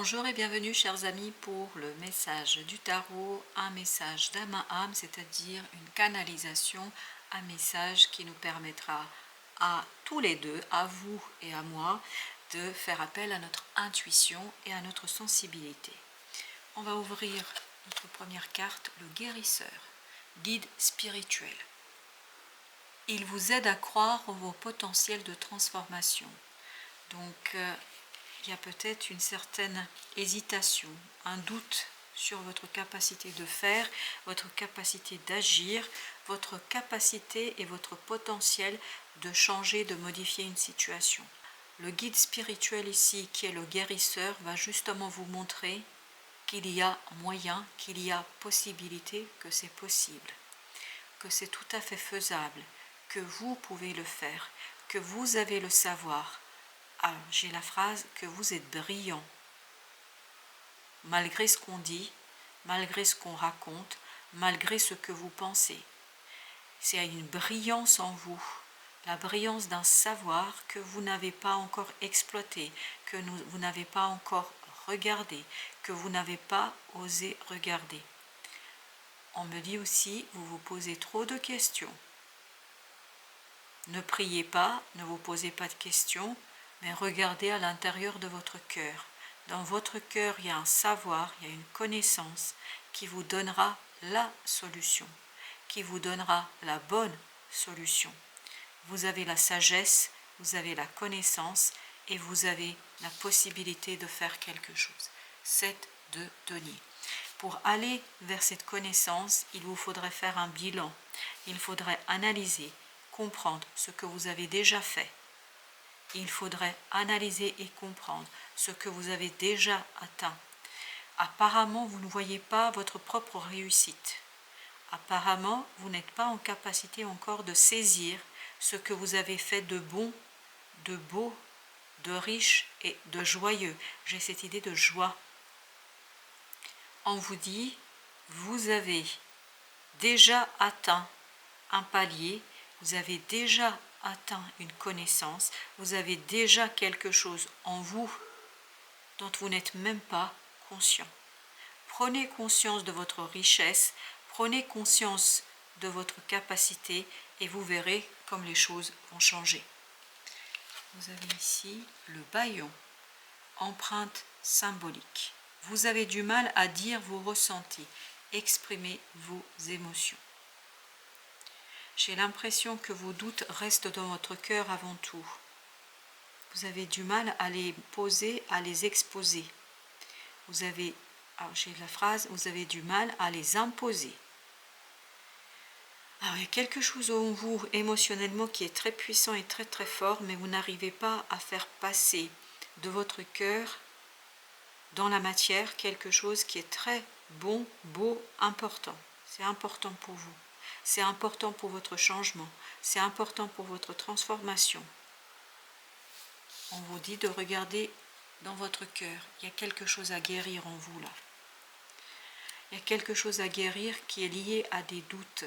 Bonjour et bienvenue chers amis pour le message du tarot, un message d'âme à âme, c'est-à-dire une canalisation, un message qui nous permettra à tous les deux, à vous et à moi, de faire appel à notre intuition et à notre sensibilité. On va ouvrir notre première carte, le guérisseur, guide spirituel. Il vous aide à croire en vos potentiels de transformation. Donc, il y a peut-être une certaine hésitation, un doute sur votre capacité de faire, votre capacité d'agir, votre capacité et votre potentiel de changer, de modifier une situation. Le guide spirituel ici, qui est le guérisseur, va justement vous montrer qu'il y a moyen, qu'il y a possibilité, que c'est possible, que c'est tout à fait faisable, que vous pouvez le faire, que vous avez le savoir. Ah, j'ai la phrase que vous êtes brillant. Malgré ce qu'on dit, malgré ce qu'on raconte, malgré ce que vous pensez. C'est une brillance en vous, la brillance d'un savoir que vous n'avez pas encore exploité, que vous n'avez pas encore regardé, que vous n'avez pas osé regarder. On me dit aussi, vous vous posez trop de questions. Ne priez pas, ne vous posez pas de questions, mais regardez à l'intérieur de votre cœur. Dans votre cœur, il y a un savoir, il y a une connaissance qui vous donnera la solution, qui vous donnera la bonne solution. Vous avez la sagesse, vous avez la connaissance et vous avez la possibilité de faire quelque chose. 7 de denier. Pour aller vers cette connaissance, il vous faudrait faire un bilan. Il faudrait analyser, comprendre ce que vous avez déjà fait. Il faudrait analyser et comprendre ce que vous avez déjà atteint. Apparemment, vous ne voyez pas votre propre réussite. Apparemment, vous n'êtes pas en capacité encore de saisir ce que vous avez fait de bon, de beau, de riche et de joyeux. J'ai cette idée de joie. On vous dit, vous avez déjà atteint un palier, vous avez déjà atteint une connaissance, vous avez déjà quelque chose en vous dont vous n'êtes même pas conscient. Prenez conscience de votre richesse, prenez conscience de votre capacité et vous verrez comme les choses vont changer. Vous avez ici le bâillon, empreinte symbolique. Vous avez du mal à dire vos ressentis, exprimer vos émotions. J'ai l'impression que vos doutes restent dans votre cœur avant tout. Vous avez du mal à les poser, à les exposer. J'ai la phrase, vous avez du mal à les imposer. Alors, il y a quelque chose en vous émotionnellement qui est très puissant et très très fort, mais vous n'arrivez pas à faire passer de votre cœur dans la matière quelque chose qui est très bon, beau, important. C'est important pour vous. C'est important pour votre changement. C'est important pour votre transformation. On vous dit de regarder dans votre cœur. Il y a quelque chose à guérir en vous là. Il y a quelque chose à guérir qui est lié à des doutes.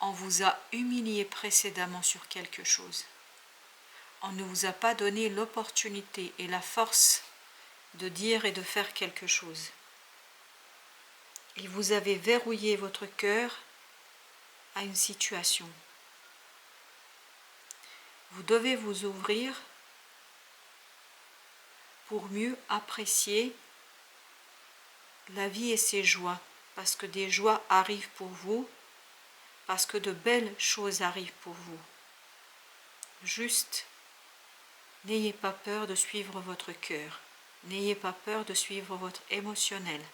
On vous a humilié précédemment sur quelque chose. On ne vous a pas donné l'opportunité et la force de dire et de faire quelque chose. Et vous avez verrouillé votre cœur à une situation. Vous devez vous ouvrir pour mieux apprécier la vie et ses joies, parce que des joies arrivent pour vous, parce que de belles choses arrivent pour vous. Juste, n'ayez pas peur de suivre votre cœur, n'ayez pas peur de suivre votre émotionnel,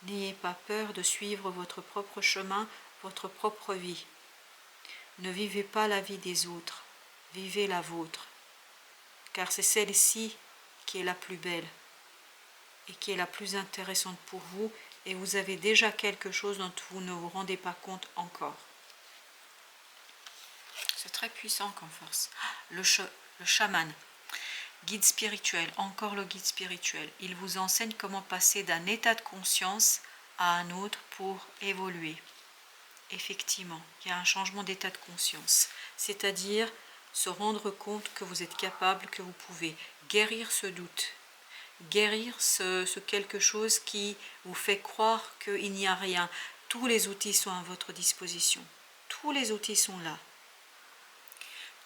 n'ayez pas peur de suivre votre propre chemin, votre propre vie. Ne vivez pas la vie des autres, vivez la vôtre, car c'est celle-ci qui est la plus belle et qui est la plus intéressante pour vous, et vous avez déjà quelque chose dont vous ne vous rendez pas compte encore. C'est très puissant comme force. Le chaman, guide spirituel, encore le guide spirituel. Il vous enseigne comment passer d'un état de conscience à un autre pour évoluer. Effectivement, il y a un changement d'état de conscience. C'est-à-dire, se rendre compte que vous êtes capable, que vous pouvez guérir ce doute, guérir ce quelque chose qui vous fait croire qu'il n'y a rien. Tous les outils sont à votre disposition. Tous les outils sont là.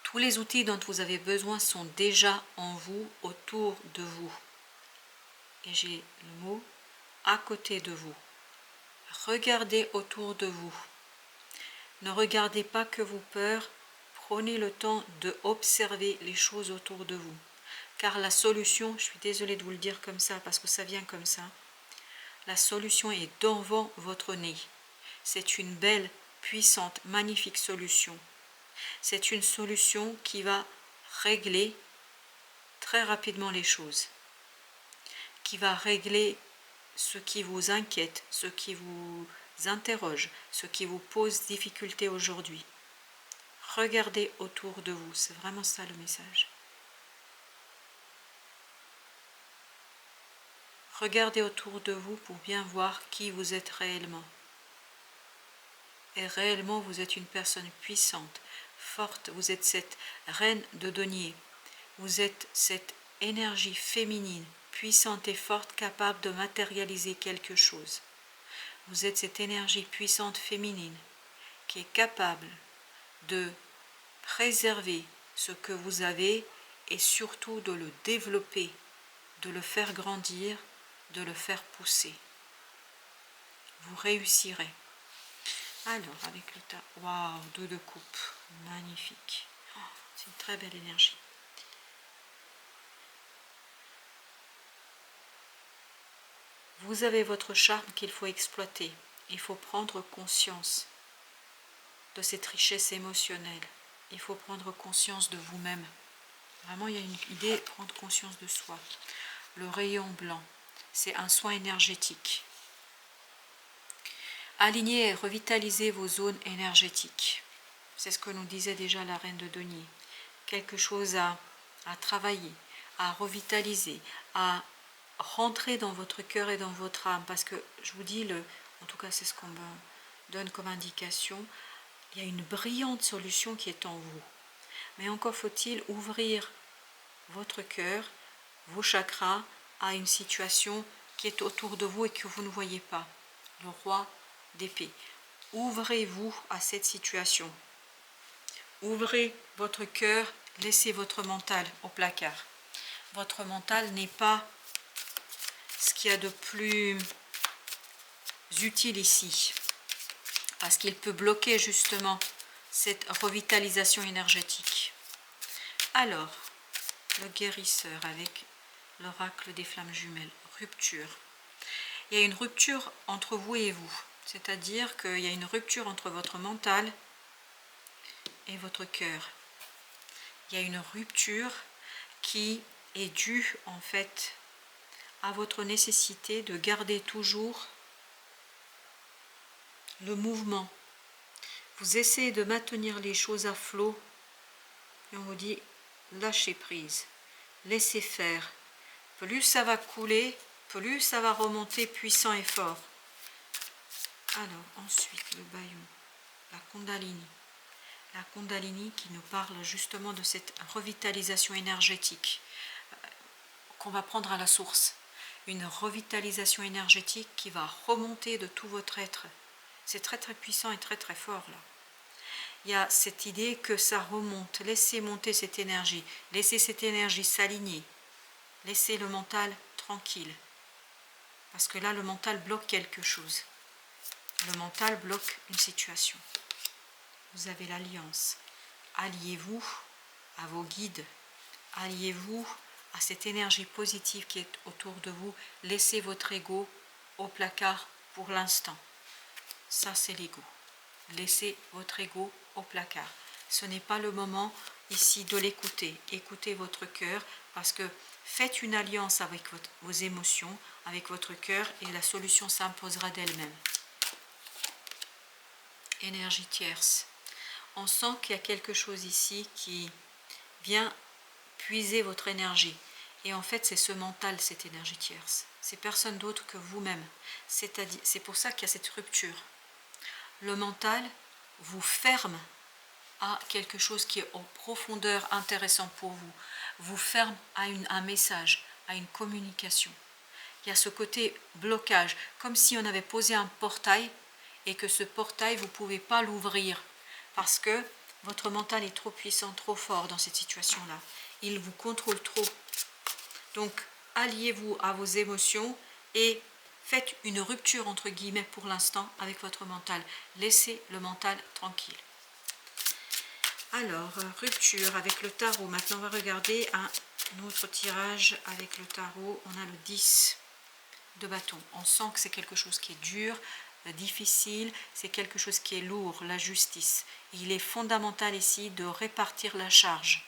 Tous les outils dont vous avez besoin sont déjà en vous, autour de vous. Et j'ai le mot à côté de vous. Regardez autour de vous. Ne regardez pas que vos peurs. Prenez le temps d'observer les choses autour de vous. Car la solution, je suis désolée de vous le dire comme ça, parce que ça vient comme ça, la solution est devant votre nez. C'est une belle, puissante, magnifique solution. C'est une solution qui va régler très rapidement les choses, qui va régler ce qui vous inquiète, ce qui vous interroge, ce qui vous pose difficulté aujourd'hui. Regardez autour de vous, c'est vraiment ça le message. Regardez autour de vous pour bien voir qui vous êtes réellement. Et réellement, vous êtes une personne puissante, forte. Vous êtes cette reine de denier. Vous êtes cette énergie féminine, puissante et forte, capable de matérialiser quelque chose. Vous êtes cette énergie puissante féminine qui est capable de préserver ce que vous avez et surtout de le développer, de le faire grandir, de le faire pousser. Vous réussirez. Alors, avec le tas, waouh, 2 de coupe, magnifique. Oh, c'est une très belle énergie. Vous avez votre charme qu'il faut exploiter. Il faut prendre conscience de cette richesse émotionnelle. Il faut prendre conscience de vous-même. Vraiment, il y a une idée, prendre conscience de soi. Le rayon blanc, c'est un soin énergétique. Alignez et revitalisez vos zones énergétiques. C'est ce que nous disait déjà la reine de denier. Quelque chose à travailler, à revitaliser, à rentrer dans votre cœur et dans votre âme. Parce que je vous dis, en tout cas c'est ce qu'on me donne comme indication, il y a une brillante solution qui est en vous. Mais encore faut-il ouvrir votre cœur, vos chakras, à une situation qui est autour de vous et que vous ne voyez pas. Le roi d'épée. Ouvrez-vous à cette situation. Ouvrez votre cœur, laissez votre mental au placard. Votre mental n'est pas ce qu'il y a de plus utile ici, parce qu'il peut bloquer justement cette revitalisation énergétique. Alors, le guérisseur avec l'oracle des flammes jumelles, rupture. Il y a une rupture entre vous et vous, c'est-à-dire qu'il y a une rupture entre votre mental et votre cœur. Il y a une rupture qui est due en fait à votre nécessité de garder toujours le mouvement. Vous essayez de maintenir les choses à flot et on vous dit lâchez prise, laissez faire. Plus ça va couler, plus ça va remonter puissant et fort. Alors ensuite le baillon, la Kundalini. La Kundalini qui nous parle justement de cette revitalisation énergétique qu'on va prendre à la source. Une revitalisation énergétique qui va remonter de tout votre être. C'est très très puissant et très très fort là. Il y a cette idée que ça remonte. Laissez monter cette énergie. Laissez cette énergie s'aligner. Laissez le mental tranquille. Parce que là, le mental bloque quelque chose. Le mental bloque une situation. Vous avez l'alliance. Alliez-vous à vos guides. Alliez-vous à cette énergie positive qui est autour de vous. Laissez votre ego au placard pour l'instant. Ça, c'est l'ego. Laissez votre ego au placard. Ce n'est pas le moment ici de l'écouter. Écoutez votre cœur parce que faites une alliance avec vos émotions, avec votre cœur et la solution s'imposera d'elle-même. Énergie tierce. On sent qu'il y a quelque chose ici qui vient puiser votre énergie. Et en fait, c'est ce mental, cette énergie tierce. C'est personne d'autre que vous-même. C'est pour ça qu'il y a cette rupture. Le mental vous ferme à quelque chose qui est en profondeur intéressant pour vous, vous ferme à un message, à une communication. Il y a ce côté blocage, comme si on avait posé un portail et que ce portail, vous ne pouvez pas l'ouvrir parce que votre mental est trop puissant, trop fort dans cette situation-là. Il vous contrôle trop. Donc, alliez-vous à vos émotions et faites une rupture, entre guillemets, pour l'instant avec votre mental. Laissez le mental tranquille. Alors, rupture avec le tarot. Maintenant, on va regarder un autre tirage avec le tarot. On a le 10 de bâton. On sent que c'est quelque chose qui est dur, difficile, c'est quelque chose qui est lourd, la justice. Il est fondamental ici de répartir la charge,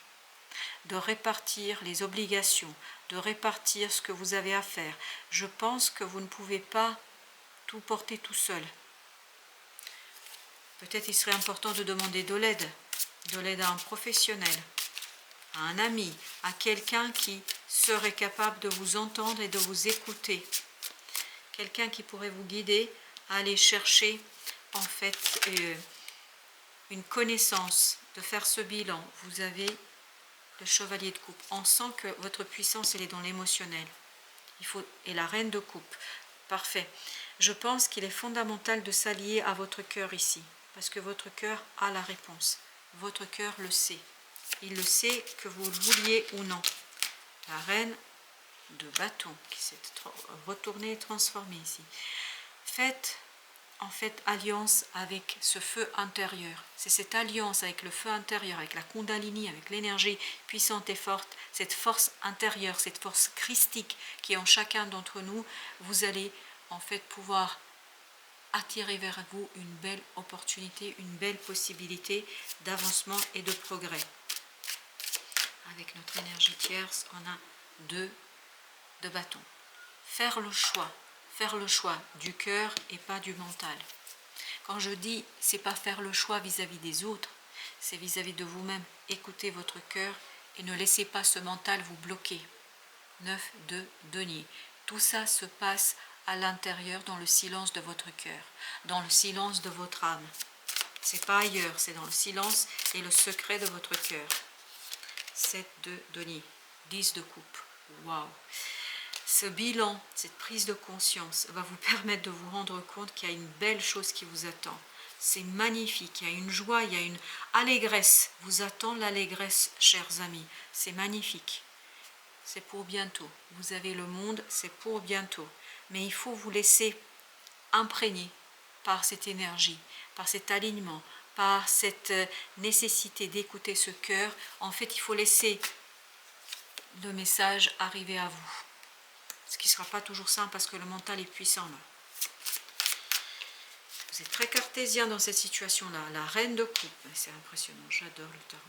de répartir les obligations, de répartir ce que vous avez à faire. Je pense que vous ne pouvez pas tout porter tout seul. Peut-être il serait important de demander de l'aide à un professionnel, à un ami, à quelqu'un qui serait capable de vous entendre et de vous écouter. Quelqu'un qui pourrait vous guider à aller chercher en fait une connaissance, de faire ce bilan. Vous avez le chevalier de coupe. On sent que votre puissance, elle est dans l'émotionnel. Et la reine de coupe. Parfait. Je pense qu'il est fondamental de s'allier à votre cœur ici, parce que votre cœur a la réponse. Votre cœur le sait. Il le sait que vous le vouliez ou non. La reine de bâton qui s'est retournée et transformée ici. Faites en fait alliance avec ce feu intérieur. C'est cette alliance avec le feu intérieur, avec la Kundalini, avec l'énergie puissante et forte, cette force intérieure, cette force christique qui est en chacun d'entre nous. Vous allez en fait pouvoir attirer vers vous une belle opportunité, une belle possibilité d'avancement et de progrès. Avec notre énergie tierce, on a 2 de bâton. Faire le choix du cœur et pas du mental. Quand je dis c'est pas faire le choix vis-à-vis des autres, c'est vis-à-vis de vous-même. Écoutez votre cœur et ne laissez pas ce mental vous bloquer. 9 de denier. Tout ça se passe à l'intérieur, dans le silence de votre cœur, dans le silence de votre âme. C'est pas ailleurs, c'est dans le silence et le secret de votre cœur. 7 de denier. 10 de coupe. Waouh! Ce bilan, cette prise de conscience va vous permettre de vous rendre compte qu'il y a une belle chose qui vous attend. C'est magnifique, il y a une joie, il y a une allégresse. Vous attend l'allégresse, chers amis. C'est magnifique. C'est pour bientôt. Vous avez le monde, c'est pour bientôt. Mais il faut vous laisser imprégner par cette énergie, par cet alignement, par cette nécessité d'écouter ce cœur. En fait, il faut laisser le message arriver à vous. Ce qui ne sera pas toujours simple parce que le mental est puissant là. Vous êtes très cartésien dans cette situation-là. La reine de coupe, c'est impressionnant, j'adore le tarot.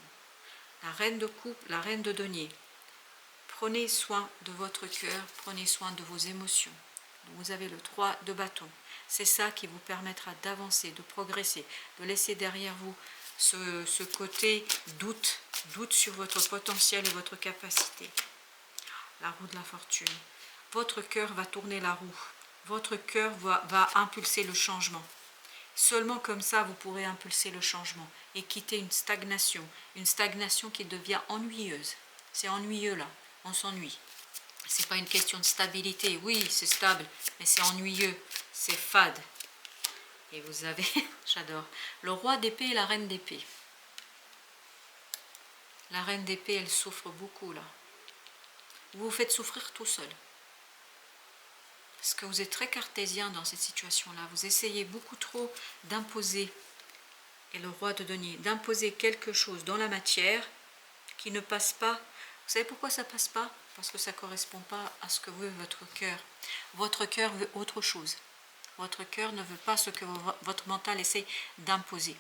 La reine de coupe, la reine de denier. Prenez soin de votre cœur, prenez soin de vos émotions. Vous avez le 3 de bâton. C'est ça qui vous permettra d'avancer, de progresser, de laisser derrière vous ce côté doute sur votre potentiel et votre capacité. La roue de la fortune. Votre cœur va tourner la roue. Votre cœur va impulser le changement. Seulement comme ça, vous pourrez impulser le changement et quitter une stagnation qui devient ennuyeuse. C'est ennuyeux là, on s'ennuie. C'est pas une question de stabilité. Oui, c'est stable, mais c'est ennuyeux, c'est fade. Et vous avez, j'adore, le roi d'épée et la reine d'épée. La reine d'épée, elle souffre beaucoup là. Vous vous faites souffrir tout seul. Parce que vous êtes très cartésien dans cette situation-là. Vous essayez beaucoup trop d'imposer, et le roi de denier, d'imposer quelque chose dans la matière qui ne passe pas. Vous savez pourquoi ça ne passe pas? Parce que ça ne correspond pas à ce que veut votre cœur. Votre cœur veut autre chose. Votre cœur ne veut pas ce que votre mental essaie d'imposer.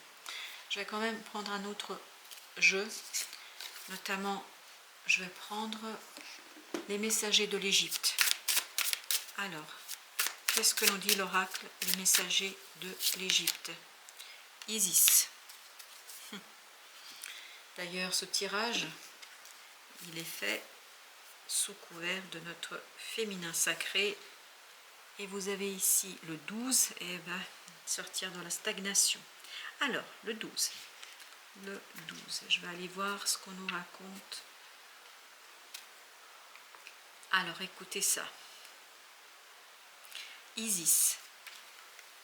Je vais quand même prendre un autre jeu. Notamment, je vais prendre les messagers de l'Égypte. Alors, qu'est-ce que nous dit l'oracle, les messagers de l'Égypte? Isis. D'ailleurs, ce tirage, il est fait sous couvert de notre féminin sacré. Et vous avez ici le 12, et va sortir de la stagnation. Alors, le 12. le 12. Je vais aller voir ce qu'on nous raconte. Alors, écoutez ça. Isis.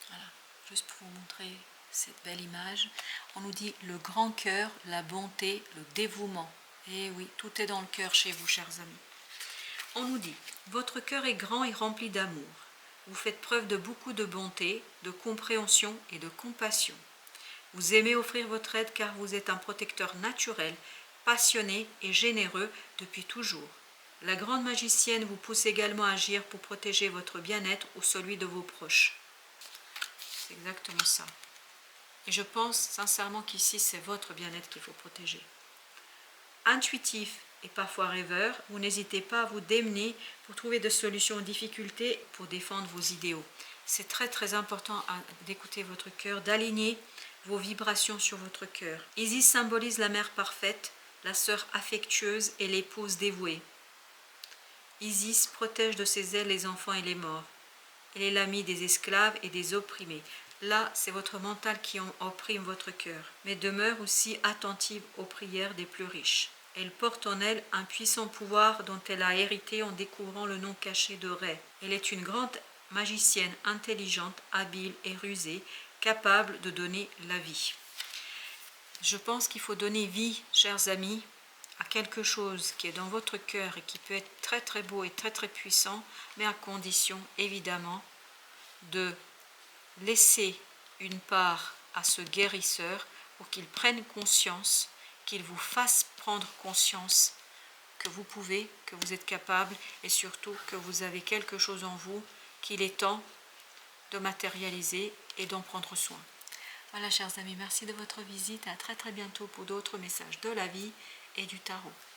Voilà, juste pour vous montrer cette belle image. On nous dit le grand cœur, la bonté, le dévouement. Et oui, tout est dans le cœur chez vous, chers amis. On nous dit, votre cœur est grand et rempli d'amour. Vous faites preuve de beaucoup de bonté, de compréhension et de compassion. Vous aimez offrir votre aide car vous êtes un protecteur naturel, passionné et généreux depuis toujours. La grande magicienne vous pousse également à agir pour protéger votre bien-être ou celui de vos proches. C'est exactement ça. Et je pense sincèrement qu'ici, c'est votre bien-être qu'il faut protéger. Intuitif et parfois rêveur, vous n'hésitez pas à vous démener pour trouver des solutions aux difficultés pour défendre vos idéaux. C'est très très important d'écouter votre cœur, d'aligner vos vibrations sur votre cœur. Isis symbolise la mère parfaite, la sœur affectueuse et l'épouse dévouée. Isis protège de ses ailes les enfants et les morts. Elle est l'amie des esclaves et des opprimés. Là, c'est votre mental qui opprime votre cœur, mais demeure aussi attentive aux prières des plus riches. Elle porte en elle un puissant pouvoir dont elle a hérité en découvrant le nom caché de Ré. Elle est une grande magicienne intelligente, habile et rusée, capable de donner la vie. Je pense qu'il faut donner vie, chers amis, à quelque chose qui est dans votre cœur et qui peut être très très beau et très très puissant, mais à condition évidemment de laisser une part à ce guérisseur pour qu'il prenne conscience, qu'il vous fasse prendre conscience que vous pouvez, que vous êtes capable et surtout que vous avez quelque chose en vous qu'il est temps de matérialiser et d'en prendre soin. Voilà, chers amis, merci de votre visite. À très très bientôt pour d'autres messages de la vie et du tarot.